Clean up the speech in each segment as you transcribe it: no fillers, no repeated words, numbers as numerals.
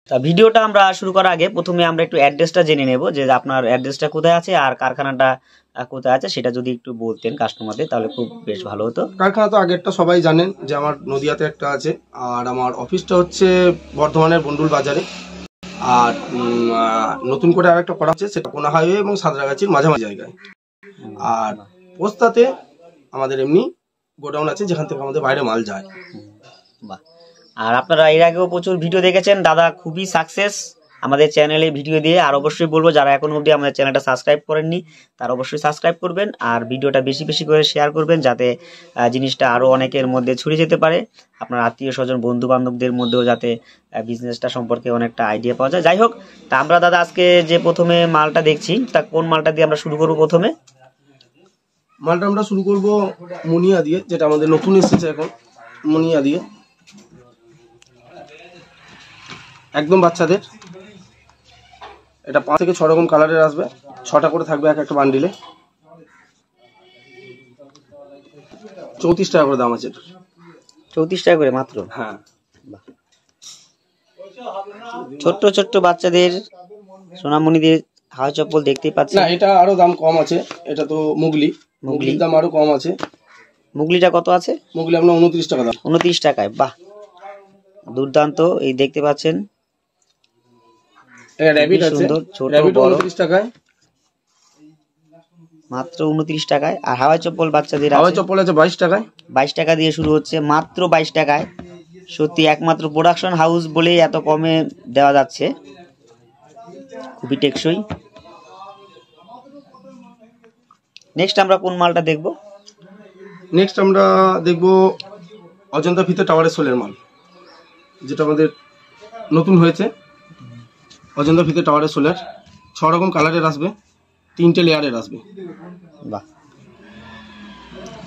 তা ভিডিওটা আমরা শুরু করার আগে প্রথমে আমরা একটু অ্যাড্রেসটা জেনে নেব যে আপনার অ্যাড্রেসটা কোথায় আছে আর কারখানাটা কোথায় আছে সেটা যদি একটু বলতেন কাস্টমারদের তাহলে খুব বেশ ভালো হতো। কারখানা তো আগেরটা সবাই জানেন যে আমার নদিয়াতে একটা আছে, আর আমার অফিসটা হচ্ছে বর্ধমানের বন্ডুল বাজারে। আর নতুন করে আরেকটা করা হচ্ছে, সেটা কোনা হাইওয়ে এবং সাঁতরাগাছির মাঝামাঝি জায়গায়। আর পোস্তাতে আমাদের এমনি গোডাউন আছে যেখান থেকে আমাদের বাইরে মাল যায়। বাহ। আর আপনারা এর আগেও প্রচুর ভিডিও দেখেছেন, দাদা খুবই সাকসেস আমাদের চ্যানেলে ভিডিও দিয়ে। আর অবশ্যই বলবো যারা এখন অবধি আমাদের চ্যানেলটা সাবস্ক্রাইব করেননি তারা অবশ্যই সাবস্ক্রাইব করবেন আর ভিডিওটা বেশি বেশি করে শেয়ার করবেন যাতে জিনিসটা আরও অনেকের মধ্যে ছড়িয়ে যেতে পারে, আপনার আত্মীয় স্বজন বন্ধু বান্ধবদের মধ্যেও যাতে বিজনেসটা সম্পর্কে অনেকটা আইডিয়া পাওয়া যায়। যাই হোক, তা আমরা দাদা আজকে যে প্রথমে মালটা দেখছি তা কোন মালটা দিয়ে আমরা শুরু করবো? প্রথমে মালটা আমরা শুরু করব মুনিয়া দিয়ে, যেটা আমাদের নতুন এসেছে এখন, মুনিয়া দিয়ে একদম বাচ্চাদের। এটা 5 থেকে 6 রকম কালারের আসবে, 6টা করে থাকবে এক একটা বান্ডিলে। 34 টাকা করে দাম আছে। 34 টাকা করে মাত্র? হ্যাঁ। ছোট্ট ছোট্ট বাচ্চাদের সোনামণিদের হাওয়া চপ্পল দেখতেই পাচ্ছি। না, এটা আরো দাম কম আছে। এটা তো মুগলির দাম আরো কম আছে। মুগলিটা কত আছে? মুগলি আপনার 29 টাকা দাম। 29 টাকায়? বাহ, দুর্দান্ত। এই দেখতে পাচ্ছেন এটা র‍্যাবিট আছে, ছোট বড় 29 টাকায়, মাত্র 29 টাকায়। আর হাওয়া চপ্পল বাচ্চাদের হাওয়া চপ্পল আছে 22 টাকায়। 22 টাকা দিয়ে শুরু হচ্ছে, মাত্র 22 টাকায়। সত্যি একমাত্র প্রোডাকশন হাউস বলেই এত কমে দেওয়া যাচ্ছে, খুবই টেকসই। নেক্সট আমরা কোন মালটা দেখব? নেক্সট আমরা দেখব অজন্তা ফিতে টাওয়ারের সোলের মাল, যেটা আমাদের নতুন হয়েছে। অজন্তা ফিতে টাওয়ারের সোলের 6 রকম কালারের আসবে, 3টে লেয়ারের আসবে। বাহ।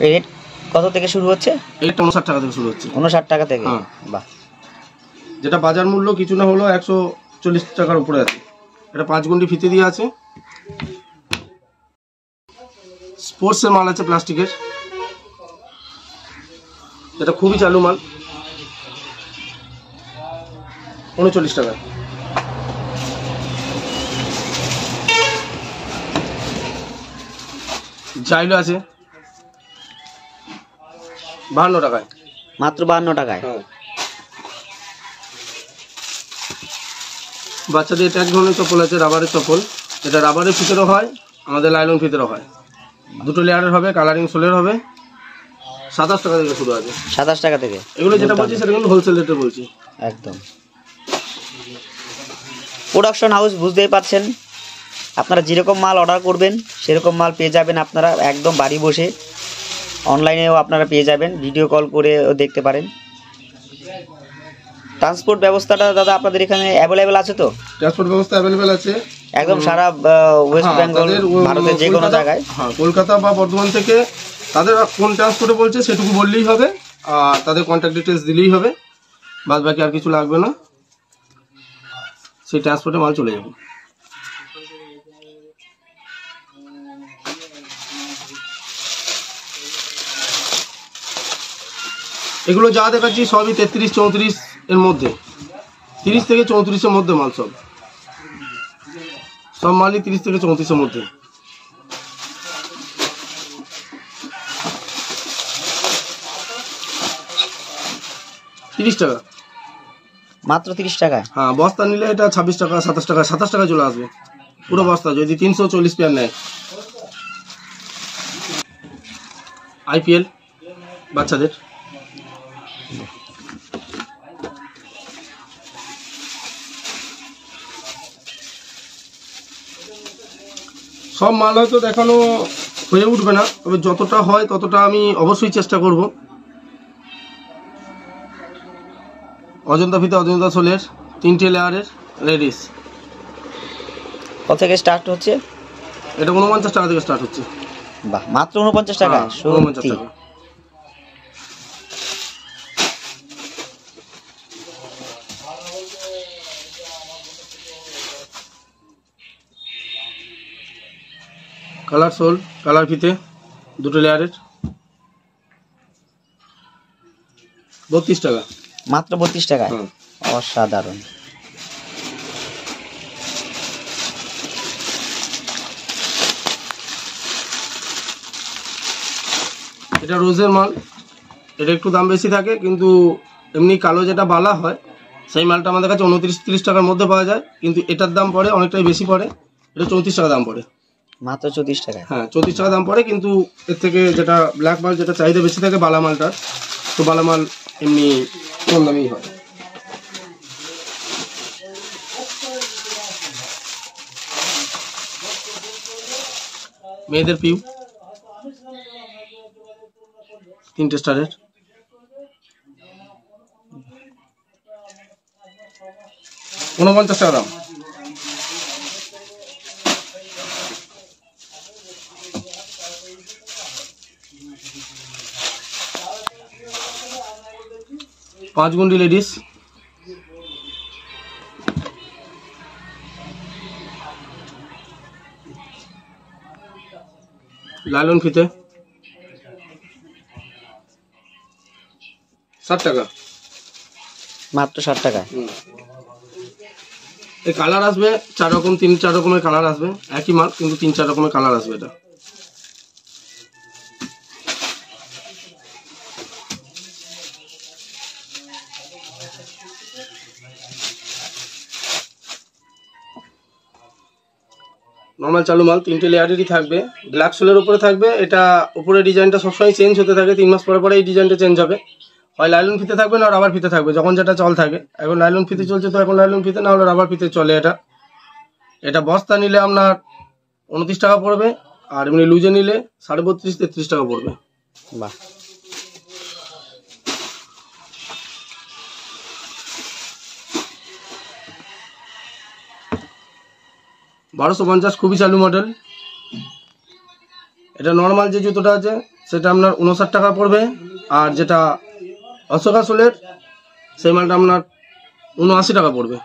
রেট কত থেকে শুরু হচ্ছে? এটা 59 টাকা থেকে শুরু হচ্ছে। 59 টাকা থেকে? বাহ। যেটা বাজার মূল্য কিছু না হলো 140 টাকার উপরে আছে। এটা 5 গুন্ডি ফিতে দিয়ে আছে। স্পোর্টসের মাল আছে প্লাস্টিকের, এটা খুবই চালু মাল, 39 টাকা। জাইলো আছে 52 টাকায়, মাত্র 52 টাকায়। বাচ্চাদের এটা এক ধরনের চপ্পল আছে, রাবারের চপ্পল। এটা রাবারের ফিতেরও হয়, আমাদের লাইলন ফিতেরও হয়। 2টো লেয়ারের হবে, কালারিং সোলের হবে। 27 টাকা থেকে শুরু আছে। 27 টাকা থেকে? এগুলো যেটা বলছি সেটা কিন্তু হোলসেল রেটে বলছি। একদম প্রোডাকশন হাউস, বুঝতেই পারছেন। আপনারা যেরকম মাল অর্ডার করবেন সেরকম মাল পেয়ে যাবেন আপনারা একদম বাড়ি বসে। অনলাইনেও আপনারা পেয়ে যাবেন, ভিডিও কল করেও দেখতে পারেন। ট্রান্সপোর্ট ব্যবস্থাটা দাদা আপনাদের এখানে অ্যাভেলেবেল আছে তো? ট্রান্সপোর্ট ব্যবস্থা অ্যাভেলেবেল আছে একদম সারা ওয়েস্ট বেঙ্গল, ভারতের যে কোনো জায়গায়। হ্যাঁ, কলকাতা বা বর্ধমান থেকে তাদের কোন ট্রান্সপোর্টে বলছে সেটুকু বললেই হবে, আর তাদের কন্ট্যাক্ট ডিটেলস দিলেই হবে, বাদ বাকি আর কিছু লাগবে না। সেই ট্রান্সপোর্টে মাল চলে যাবে। এগুলো যা দেখাচ্ছি সবই 33-34 এর মধ্যে, 30 থেকে 34-এর মধ্যে মাল। সব মালই 30 থেকে 34-এর মধ্যে। টাকা মাত্র 30 টাকায়? হ্যাঁ, বস্তা নিলে এটা 26 টাকা, 27 টাকা, 27 টাকা চলে আসবে পুরো বস্তা, যদি 340 পেয়ার নেয়। আইপিএল বাচ্চাদের সব মাল হয়তো দেখানো হয়ে উঠবে না, তবে যতটা হয় ততটা আমি অবশ্যই চেষ্টা করব। অজন্তা ফিতে, অজন্তা সোলের 3টে লেয়ারের লেডিস। কত থেকে স্টার্ট হচ্ছে? এটা 49 টাকা থেকে স্টার্ট হচ্ছে। বাহ, মাত্র 49 টাকা? 49 টাকা। কালার সোল, কালার ফিতে 2টো লেয়ারের 32 টাকা। মাত্র 32 টাকায়? অসাধারণ। এটা রোজের মাল, এটা একটু দাম বেশি থাকে, কিন্তু এমনি কালো যেটা বালা হয় সেই মালটা আমাদের কাছে 29-30 টাকার মধ্যে পাওয়া যায়, কিন্তু এটার দাম পড়ে অনেকটাই বেশি পড়ে, এটা 34 টাকা দাম পড়ে। মাত্র 34 টাকায়? হ্যাঁ 34 টাকা দাম পড়ে, কিন্তু এর থেকে যেটা ব্ল্যাক মাল যেটা চাহিদা বেশি থাকে বালা মালটার, তো বালা মাল এমনি কম দামেই হয়। মেয়েদের পিউ 3টে স্টারের, 49 টাকা দাম। পাঁচ গুন্ডি লেডিস, লাইলন ফিতে 60 টাকা, মাত্র 60 টাকায়। এই কালার আসবে 4 রকম, 3-4 রকমের কালার আসবে, একই মাল কিন্তু 3-4 রকমের কালার আসবে। এটা নর্মাল চালু মাল, 3টে লেয়ারেরই থাকবে, ব্ল্যাক সোলের উপরে থাকবে। এটা উপরে ডিজাইনটা সবসময় চেঞ্জ হতে থাকে, 3 মাস পরে পরে এই ডিজাইনটা চেঞ্জ হবে। হয় লাইলন ফিতে থাকবে না রাবার ফিতে থাকবে, যখন যেটা চল থাকে। এখন লাইলন ফিতে চলছে তো এখন লাইলন ফিতে, না হলে রাবার ফিতে চলে। এটা বস্তা নিলে আপনার 29 টাকা পড়বে, আর এমনি লুজে নিলে 32.5-33 টাকা পড়বে। বাহ, 1250 খুবই চালু মডেল। এটা নর্মাল যে জুতোটা আছে সেটা আপনার 59 টাকা পড়বে, আর যেটা অশোকা সোলের সেই মালটা আপনার 79 টাকা পড়বে।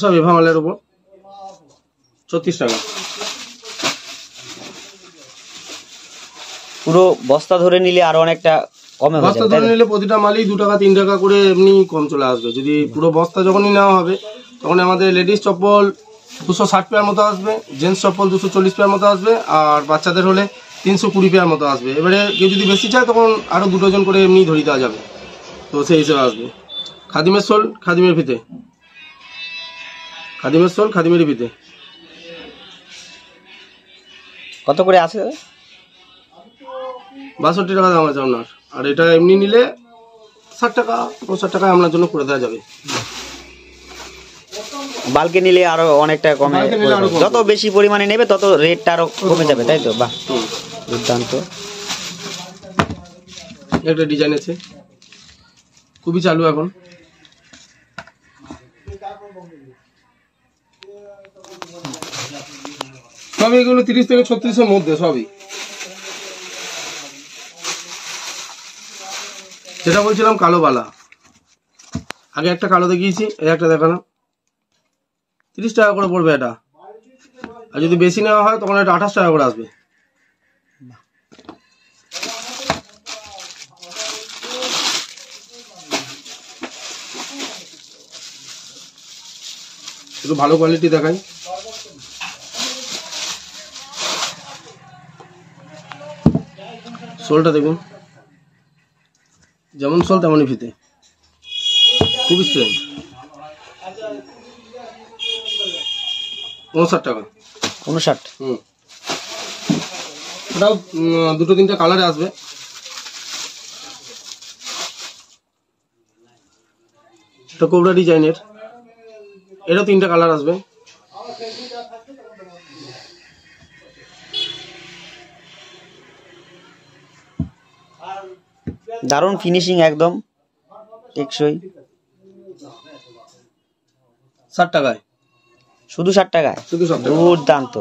সব এভা মালের উপর 34 টাকা। পুরো বস্তা ধরে নিলে আরো অনেকটা কমে হয়ে বস্তা যাবে, ধরে তাই তো? নিলে প্রতিটা মালই 2 টাকা 3 টাকা করে এমনি কম চলে আসবে। যদি পুরো বস্তা যখনই নেওয়া হবে তখন আমাদের লেডিস চপ্পল 260 পেয়ার মতো আসবে, জেন্টস চপ্পল 240 পেয়ার মতো আসবে, আর বাচ্চাদের হলে 320 পেয়ার মতো আসবে। এবারে কেউ যদি বেশি চায় তখন আরো 2 ডজন করে এমনি ধরে দেওয়া যাবে, তো সেই হিসেবে আসবে। খাদিমের সোল, খাদিমের ফিতে, খাদিমের সোল, খাদিমের ফিতে। কত করে আছে দাদা? 62 টাকা দাম আছে আপনার, আর এটা এমনি নিলে 60 টাকা 65 টাকায় আপনার জন্য করে দেওয়া যাবে। বালকে নিলে আরো অনেকটা কমে, বাল্কে নিলে আরো কমে। যত বেশি পরিমাণে নেবে তত রেটটা আরো কমে যাবে, তাই তো? বাহ, দুর্দান্ত। একটা ডিজাইন আছে খুবই চালু এখন, সবই এগুলো 30 থেকে 36 মধ্যে সবই। যেটা বলছিলাম কালো বালা, আগে একটা কালো দেখিয়েছি, এই একটা দেখানো, 30 টাকা করে পড়বে এটা, আর যদি বেশি নেওয়া হয় তখন এটা 28 টাকা করে আসবে। একটু ভালো কোয়ালিটি দেখাই, সোলটা দেখুন, যেমন সোল তেমনই ফিতে, খুবই স্ট্রেংথ। 59 টাকা। 59? এটাও 2-3টা কালারে আসবে। এটা কোবরা ডিজাইনের, এটাও 3টা কালার আসবে। দারুণ ফিনিশিং, একদম টেকসই। 60 টাকায়, শুধু 60 টাকায়? শুধু 60 টাকা। দুর্দান্ত।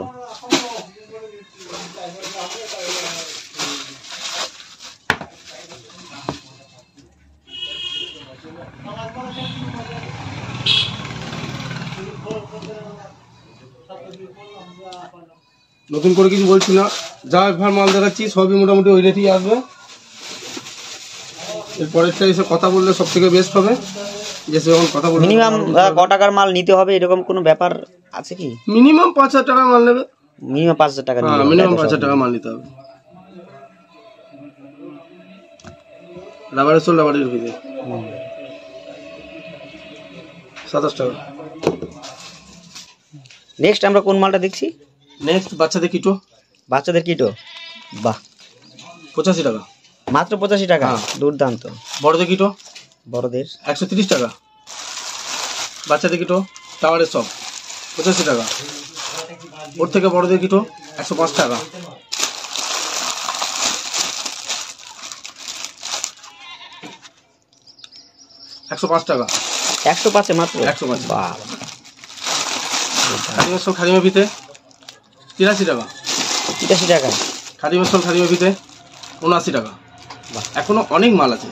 নতুন করে কিছু বলছি না, যা একবার মাল দেখাচ্ছি সবই মোটামুটি ওই রেটেই আসবে। এরপরেরটা এসে কথা বললে সব থেকে বেস্ট হবে, যে যখন কথা বলবে মিনিমাম ক টাকার মাল নিতে হবে এরকম কোনো ব্যাপার আছে কি? মিনিমাম 5,000 টাকা মাল নেবে। মিনিমাম 5,000 টাকা নিতে হবে, মিনিমাম তাই তো 5,000 টাকা মাল নিতে হবে। রাবারের সোল রাবারের ভিতরে 27 টাকা। নেক্সট আমরা কোন মালটা দেখছি? নেক্সট বাচ্চাদের কিটো, বাচ্চাদের কিটো, বাহ 85 টাকা মাত্র 85 টাকা, হ্যাঁ। দুর্দান্ত। বড়দের কিটো বড়দের 130 টাকা। বাচ্চাদের কিটো টাওয়ারের সব 85 টাকা। ওর থেকে বড়দের কিটো 105 টাকা। টাকা 105 মাত্র 105। বাহ খাদিমের সব খাদিমের ভিতে 83 টাকা। 85 টাকা। খাদিমের সব খাদিমের ভিতে 79 টাকা। এখনো অনেক মাল আছে,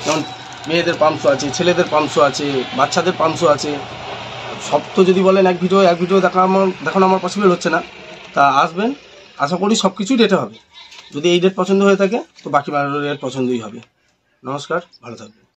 যেমন মেয়েদের পাম্পশো আছে, ছেলেদের পাম্পশো আছে, বাচ্চাদের পাম্পশো আছে। সব তো যদি বলেন এক ভিডিও দেখানো আমার পসিবল হচ্ছে না। তা আসবেন, আশা করি সব কিছুই রেটে হবে। যদি এই রেট পছন্দ হয়ে থাকে তো বাকি মালের রেট পছন্দই হবে। নমস্কার, ভালো থাকবেন।